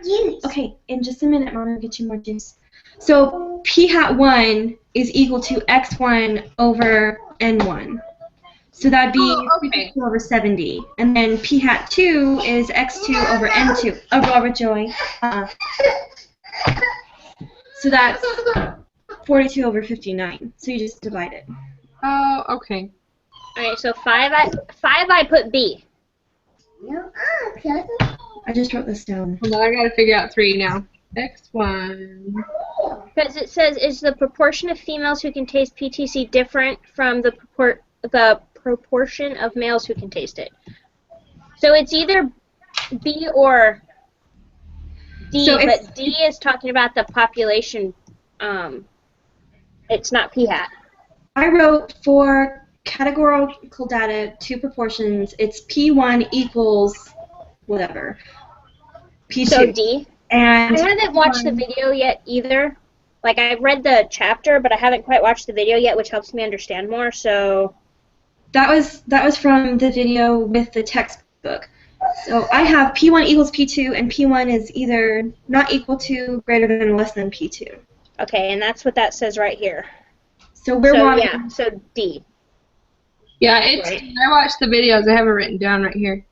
juice. Okay, in just a minute, Mom will get you more juice. So p hat 1 is equal to x1 over n1. So that'd be 52 over 70. And then p hat 2 is x2 over n2. Oh, Robert Joy. So that's 42 over 59. So you just divide it. Oh, okay. Alright, so 5 I put B. I just wrote this down. Hold on, I gotta figure out 3 now. X1. Because it says, is the proportion of females who can taste PTC different from the proportion of males who can taste it? So it's either B or D, So but D is talking about the population. It's not P hat. I wrote for categorical data 2 proportions. It's P1 equals whatever. P2. So D. And I haven't watched the video yet either. Like, I read the chapter, but I haven't quite watched the video yet, which helps me understand more. So that was from the video with the textbook. So I have P1 equals P2, and P1 is either not equal to, greater than, or less than P2. okay, and that's what that says right here. So we're wanting. Yeah, so D. Yeah, it's. Right. I watched the videos. I have it written down right here.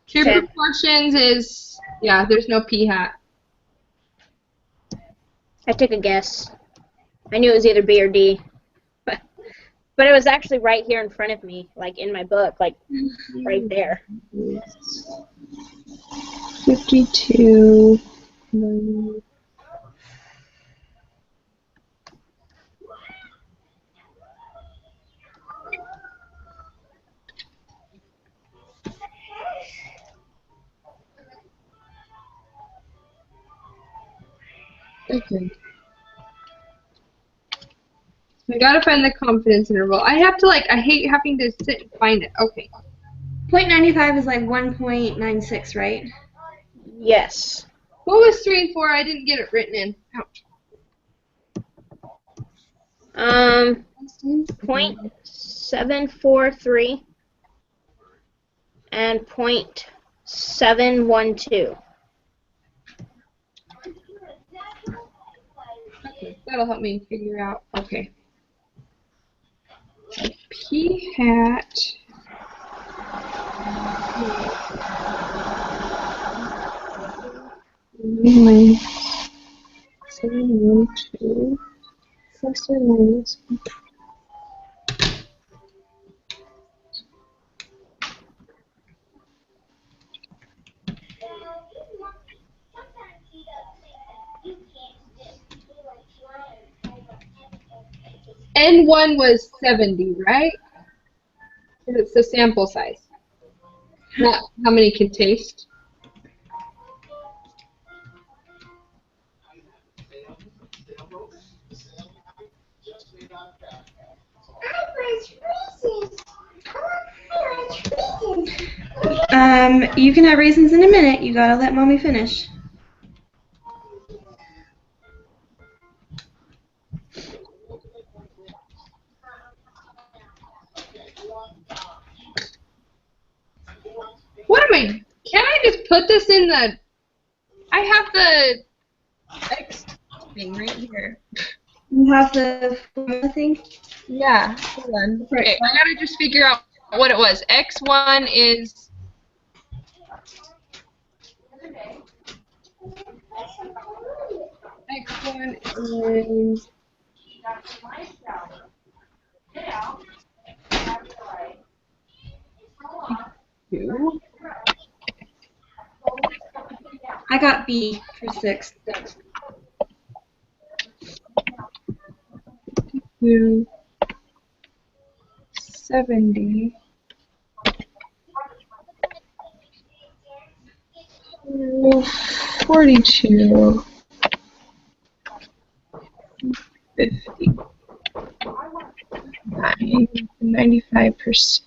2 proportions is, yeah, there's no P hat. I took a guess. I knew it was either B or D. But it was actually right here in front of me, like in my book, like right there. 52. Okay. I gotta find the confidence interval. I have to, like, I hate having to sit and find it. Okay. 0.95 is like 1.96, right? Yes. What was 3 and 4? I didn't get it written in. Ouch. 0.743 and 0.712. Okay, that'll help me figure out. Okay. P hat. Minus 712 plus or minus. N1 was 70, right? It's the sample size. Not how many can taste. You can have raisins in a minute. You gotta let Mommy finish. What am I? Can I just put this in the? I have the X thing right here. You have the formula thing? Yeah. Hold on. Okay, I gotta just figure out what it was. X1 is. X1 is. 2. I got B for 6. 2. 70. 42. 50. 95%.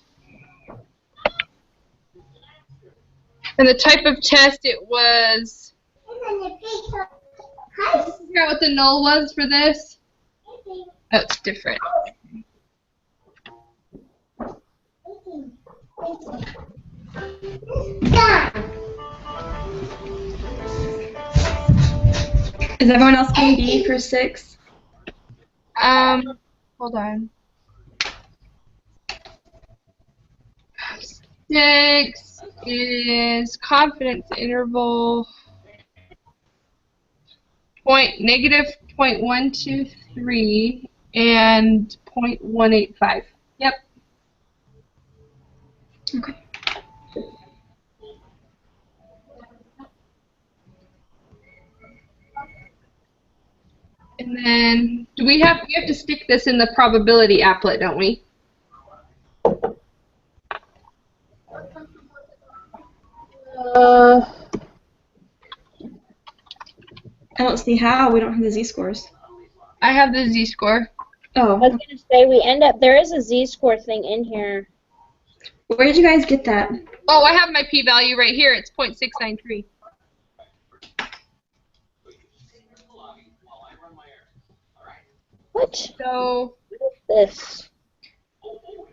And the type of test it was. Figure out what the null was for this. Oh, it's different. Is everyone else getting B for 6? Hold on. 6 is confidence interval negative 0.123 and 0.185. Yep. Okay. And then we have to stick this in the probability applet, don't we? I don't see how. We don't have the z-scores. I have the z-score. Oh. I was going to say, we end up, there is a z-score thing in here. Where did you guys get that? Oh, I have my p-value right here. It's 0.693. What? So, What is this?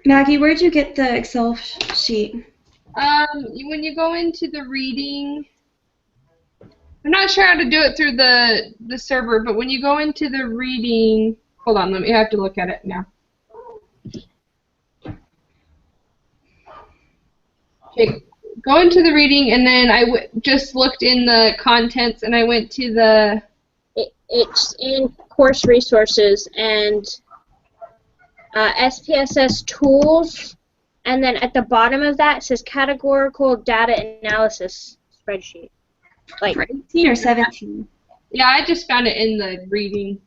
Maggie, where did you get the Excel sheet? when you go into the reading, I'm not sure how to do it through the server, but when you go into the reading, hold on, I have to look at it now. Okay, go into the reading, and then I just looked in the contents, and I went to the... It's in course resources and SPSS tools, and then at the bottom of that it says categorical data analysis spreadsheet. Like For 18 or 17? Yeah, I just found it in the reading.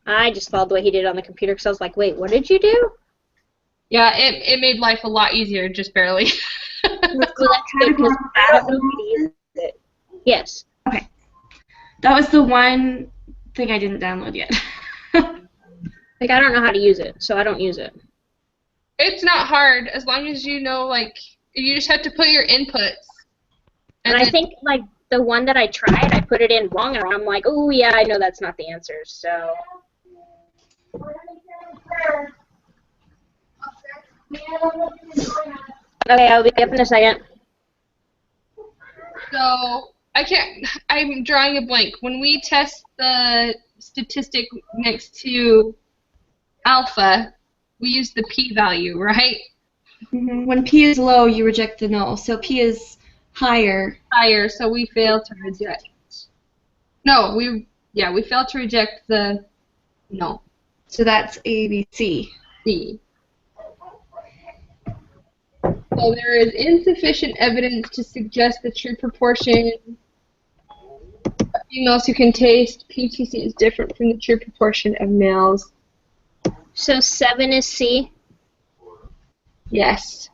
I just followed the way he did on the computer because I was like, wait, what did you do? Yeah, it made life a lot easier, just barely. Yes. Okay. That was the one thing I didn't download yet. Like, I don't know how to use it, so I don't use it. It's not hard, as long as you know, like, you just have to put your inputs. And I think, like, the one that I tried, I put it in wrong, and I'm like, oh, yeah, I know that's not the answer, so. Okay, I'll be up in a second. So, I'm drawing a blank. When we test the statistic next to alpha, we use the p-value, right? Mm-hmm. When P is low, you reject the null. So P is higher. Higher, so we fail to reject. No, we fail to reject the null. So that's A, B, C. C. So there is insufficient evidence to suggest the true proportion of females who can taste PTC is different from the true proportion of males. So 7 is C. Yes.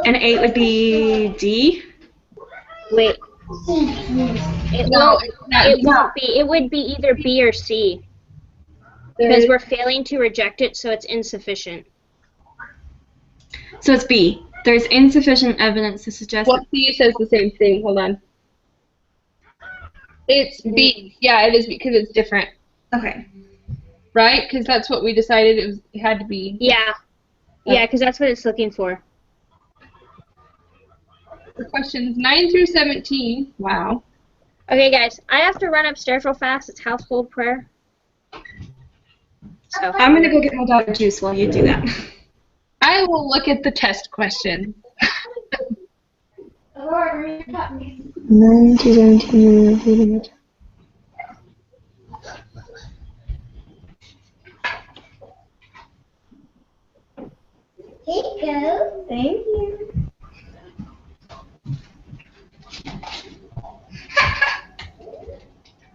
And 8 would be D? Wait. It won't be. It would be either B or C. Because we're failing to reject it, so it's insufficient. So it's B. There's insufficient evidence to suggest Well, C says the same thing. Hold on. It's B. Yeah, it is because it's different. Okay. Right? Because that's what we decided it had to be. Yeah. Yeah, because that's what it's looking for. For questions 9 through 17. Wow. Okay, guys, I have to run upstairs real fast. It's household prayer. So I'm going to go get my daughter juice while you do that. I will look at the test question. 9 to 17. Here you go. Thank you.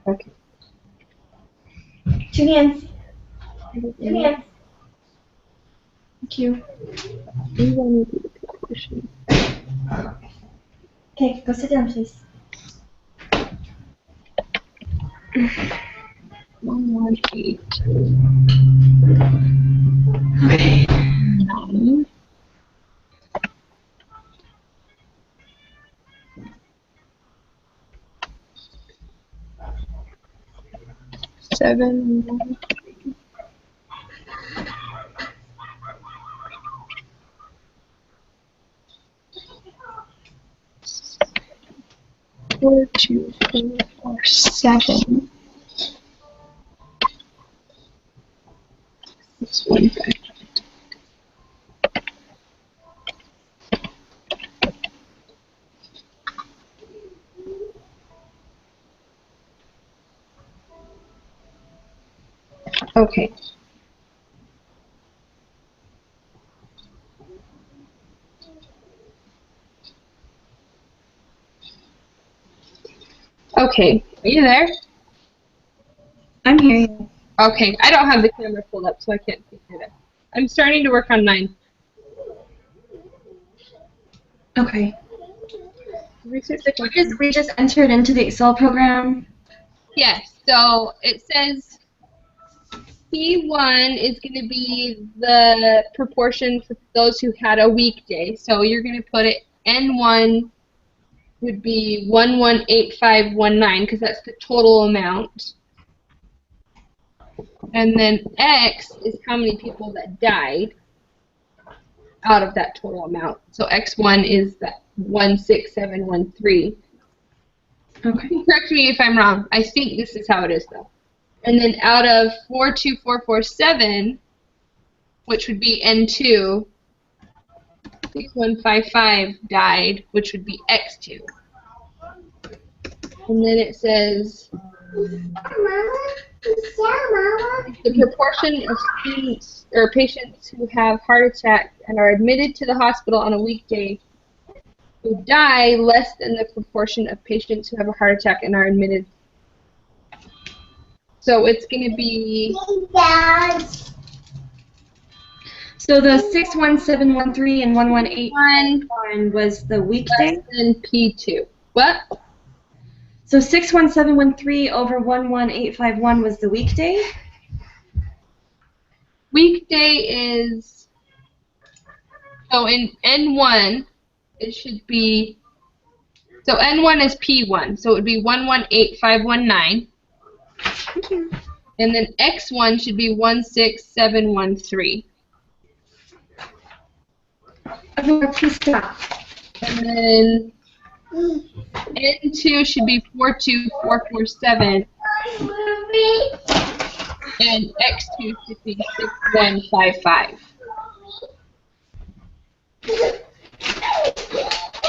Okay. 2 hands. 2 hands. Thank you. Okay, go sit down, please. 118. Okay. 9. 7. 4, 2, 3, 4, 7. 6, 1, 5. Okay. Okay, are you there? I'm hearing. Okay, I don't have the camera pulled up, so I can't see it. I'm starting to work on 9. Okay. Research We just entered into the Excel program. Yes, so it says P1 is going to be the proportion for those who had a weekday. So you're going to put it N1 would be 118519 because that's the total amount. And then X is how many people that died out of that total amount. So X1 is that 16713. Okay. Correct me if I'm wrong. I think this is how it is though. And then out of 42447, which would be N2, 6155 died, which would be X2. And then it says the proportion of students or patients who have heart attacks and are admitted to the hospital on a weekday who die less than the proportion of patients who have a heart attack and are admitted. So it's going to be... So the 61713 and 1181 was the weekday? Less than P2. What? So 61713 over 11851 was the weekday? Weekday is... So in N1, it should be... So N1 is P1, so it would be 118519. Thank you. And then X1 should be 16713. Everyone, please stop. And then N2 should be 42447. And X2 should be 6155.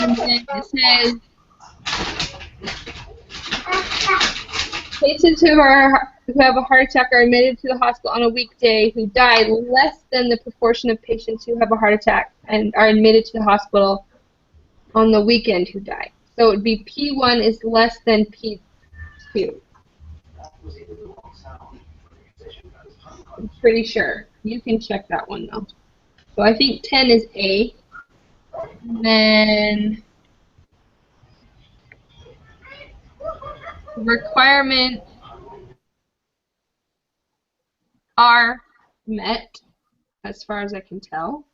And then it says patients who have a heart attack are admitted to the hospital on a weekday who die less than the proportion of patients who have a heart attack and are admitted to the hospital on the weekend who die. So it would be P1 is less than P2. I'm pretty sure. You can check that one though. So I think 10 is A. And then requirement are met, as far as I can tell.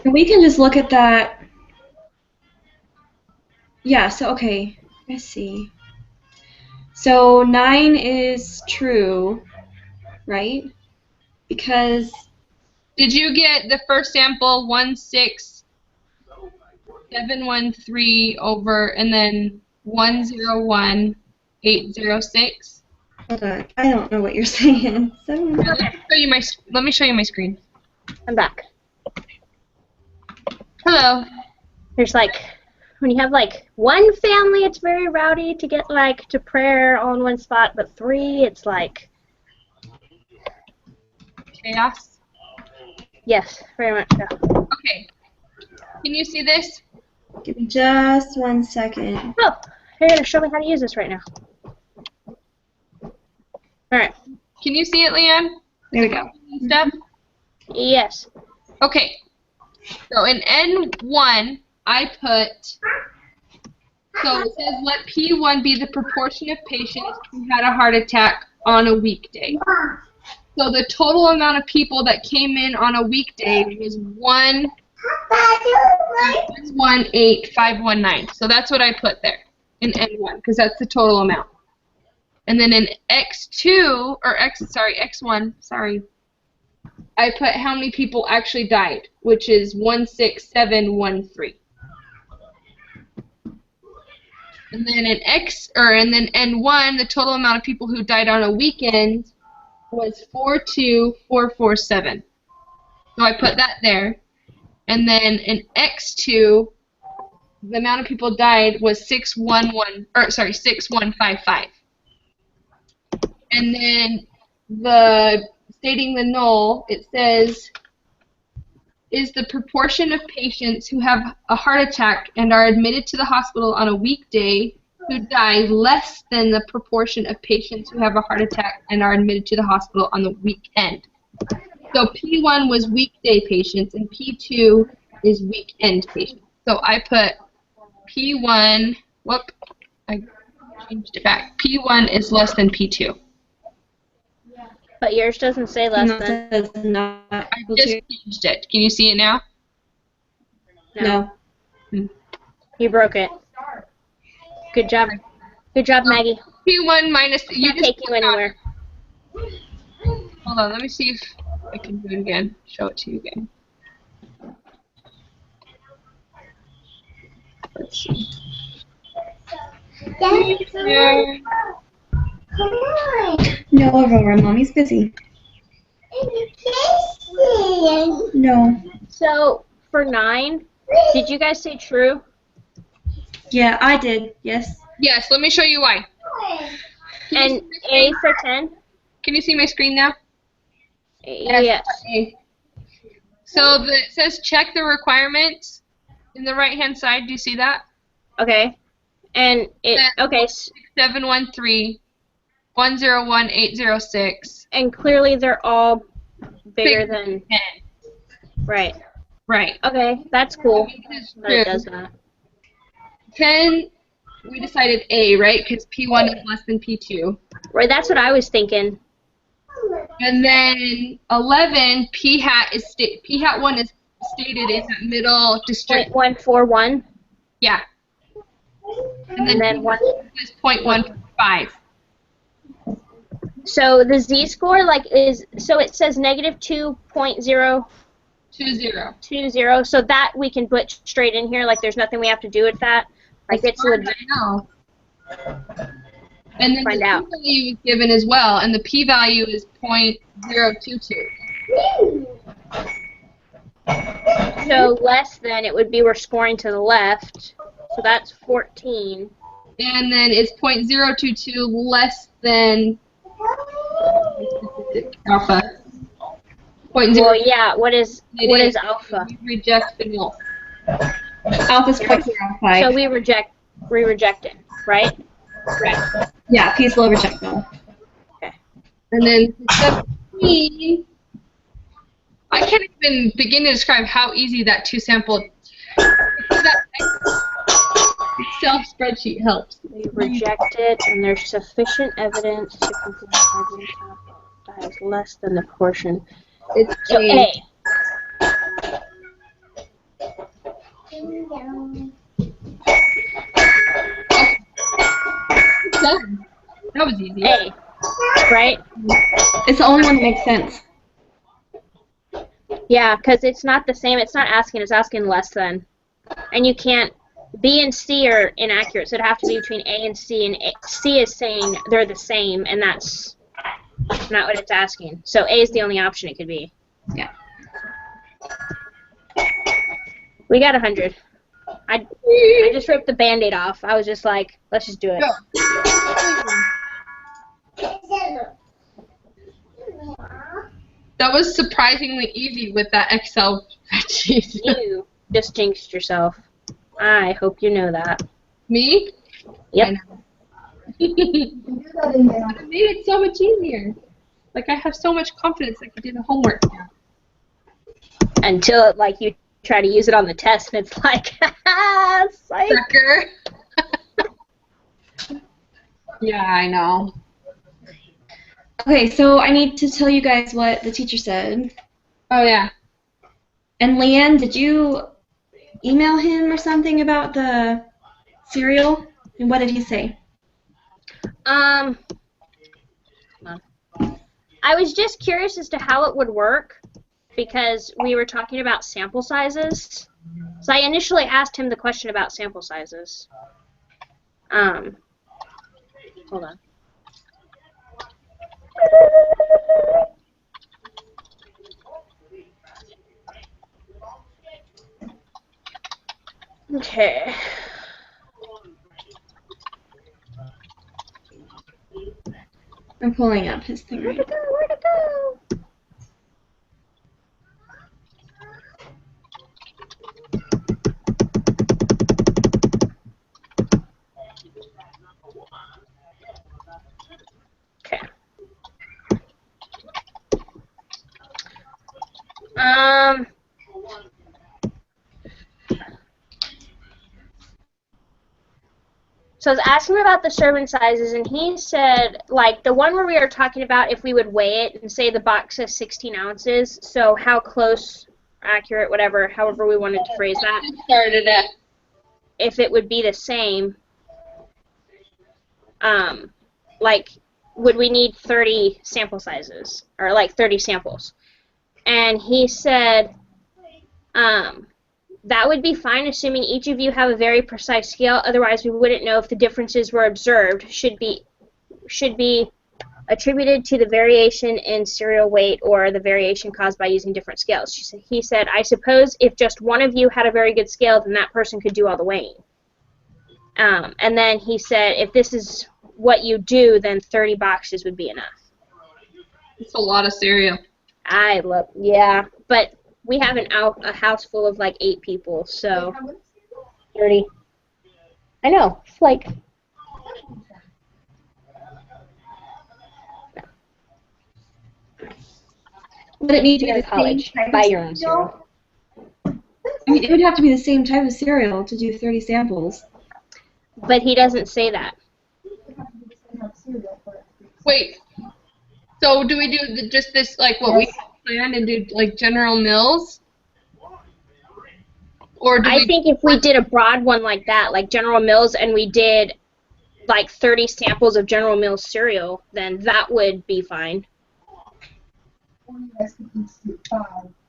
And we can just look at that. Yeah, so okay, I see. So 9 is true, right? Because... Did you get the first sample 16713 over and then 101806? Hold on, I don't know what you're saying. Let me show you my screen. I'm back. Hello. There's like, when you have like one family, it's very rowdy to get like to prayer all in one spot, but 3, it's like... Chaos. Yes, very much so. Okay. Can you see this? Give me just 1 second. Oh, you're going to show me how to use this right now. Alright. Can you see it, Leanne? There we go. Step? Yes. Okay. So in N1, I put, so it says let P1 be the proportion of patients who had a heart attack on a weekday. So the total amount of people that came in on a weekday was 1,18519. So that's what I put there in N1 because that's the total amount. And then in X1, I put how many people actually died, which is 16713. And then in N1, the total amount of people who died on a weekend was 42447. So I put that there. And then in X2, the amount of people died was 6155. And then stating the null, it says, is the proportion of patients who have a heart attack and are admitted to the hospital on a weekday who die less than the proportion of patients who have a heart attack and are admitted to the hospital on the weekend. So P1 was weekday patients and P2 is weekend patients. So I put P1, I changed it back. P1 is less than P2. But yours doesn't say less than. Does not I just changed it. Can you see it now? No. You broke it. Good job. Good job, Maggie. P1 minus. Can't take you anywhere. Hold on. Let me see if I can do it again. Show it to you again. Let's see. No, Aurora, Mommy's busy. No. So, for 9, did you guys say true? Yeah, I did. Yes. Yes, let me show you why. And A for 10? Can you see my screen now? Yes. A. So it says check the requirements in the right-hand side. Do you see that? Okay. And okay. 713-101-806. And clearly they're all bigger than 10. Right. Right. Okay, that's cool. Because That it does that. 10, we decided A, right? Because P1 is less than P2. Right, that's what I was thinking. And then 11, P hat 1 is stated in that middle district. 0.141. Yeah. And then 1 is 0.15. So the z-score so it says negative 2.020. 20. So that we can put straight in here. Like there's nothing we have to do with that. Like it's legit. Now. And then Find the out. p-value is given as well, and the p-value is 0.022. So less than, it would be we're scoring to the left. So that's 14. And then it's 0.022 less than alpha. Well, yeah. What is alpha? We reject the null. Alpha's 0.05. So we reject it, right? Right. Yeah, P's will reject null. Okay. And then 17. I can't even begin to describe how easy that two-sample Excel spreadsheet helps. We reject it, and there's sufficient evidence to conclude that is less than the portion. It's So A. Done. That was easy. A. Right? It's the only one that makes sense. Yeah, because it's not the same. It's not asking. It's asking less than. And you can't. B and C are inaccurate, so it'd have to be between A and C. And C is saying they're the same, and that's not what it's asking. So A is the only option it could be. Yeah. We got 100. I just ripped the Band-Aid off. I was just like, let's just do it. That was surprisingly easy with that Excel spreadsheet. You just jinxed yourself. I hope you know that. Me? Yep. I know. It made it so much easier. Like I have so much confidence I can do the homework now. Until you try to use it on the test, and it's like, psych. Sucker. Yeah, I know. Okay, so I need to tell you guys what the teacher said. Oh, yeah. And Leanne, did you email him or something about the cereal? And what did he say? I was just curious as to how it would work because we were talking about sample sizes. So I initially asked him the question about sample sizes. Hold on. Okay. I'm pulling up his thing right now. Where'd it go? Okay. So I was asking him about the serving sizes, and he said, like, the one where we were talking about if we would weigh it and say the box says 16 ounces, so how close, accurate, whatever, however we wanted to phrase that. Started it. If it would be the same, like, would we need 30 sample sizes, or like 30 samples? And he said, that would be fine, assuming each of you have a very precise scale. Otherwise, we wouldn't know if the differences were observed. Should be attributed to the variation in cereal weight or the variation caused by using different scales. He said, I suppose if just one of you had a very good scale, then that person could do all the weighing. And then he said, if this is what you do, then 30 boxes would be enough. It's a lot of cereal. Yeah, but we have a house full of like 8 people, so 30. I know, it's like. Would it need to You be go to the college, same type buy of your own cereal. I mean, it would have to be the same type of cereal to do 30 samples. But he doesn't say that. Wait. So do we do just this, like, what we planned and do, like, General Mills? Or do I think if we did a broad one like that, like General Mills, and we did like 30 samples of General Mills cereal, then that would be fine.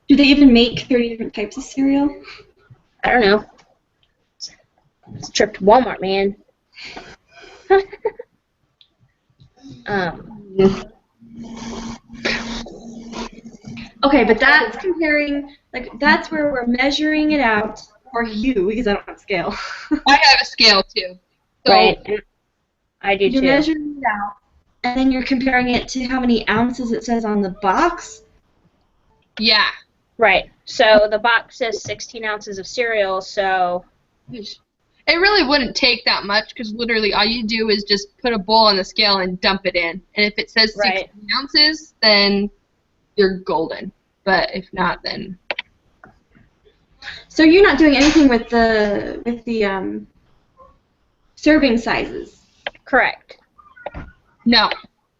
Do they even make 30 different types of cereal? I don't know. It's a trip to Walmart, man. Okay, but that's comparing, like, that's where we're measuring it out for you, because I don't have a scale. I have a scale, too. So, Right. I do You're too. measuring it out, and then you're comparing it to how many ounces it says on the box. yeah. Right. So the box says 16 ounces of cereal, so. It really wouldn't take that much, because literally all you do is just put a bowl on the scale and dump it in. And if it says 16 ounces, then you're golden. But if not, then... So you're not doing anything with the serving sizes. Correct. No.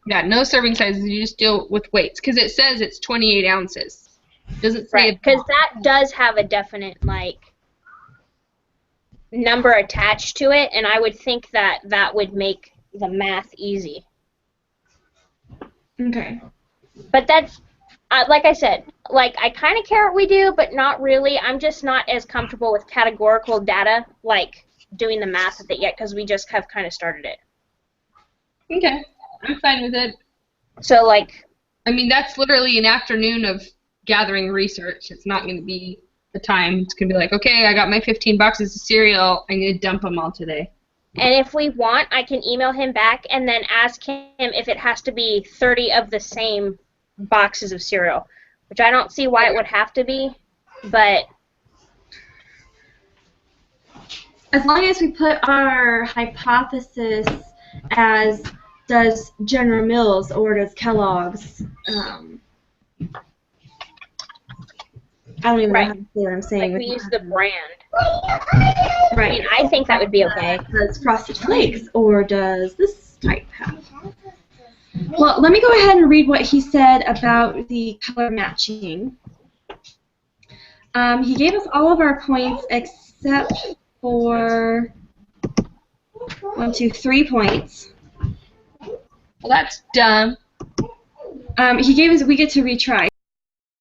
Yeah, no serving sizes. You just deal with weights. Because it says it's 28 ounces. It doesn't say... Right, because that does have a definite, like, number attached to it, and I would think that that would make the math easy. Okay. But that's, like I said, like, I kind of care what we do, but not really. I'm just not as comfortable with categorical data, like doing the math with it yet, because we just have kind of started it. Okay. I'm fine with it. So, like... I mean, that's literally an afternoon of gathering research. It's not going to be the time. It's going to be like, okay, I got my 15 boxes of cereal. I'm going to dump them all today. And if we want, I can email him back and then ask him if it has to be 30 of the same boxes of cereal, which I don't see why it would have to be, but... As long as we put our hypothesis as does General Mills or does Kellogg's, I don't even know Right. how to say what I'm saying. Like we use the brand. I Right. mean, I think that would be okay. Does Frosted Flakes or does this type have? Well, let me go ahead and read what he said about the color matching. He gave us all of our points except for 1, 2, 3 points. Well, that's dumb. He gave us, we get to retry.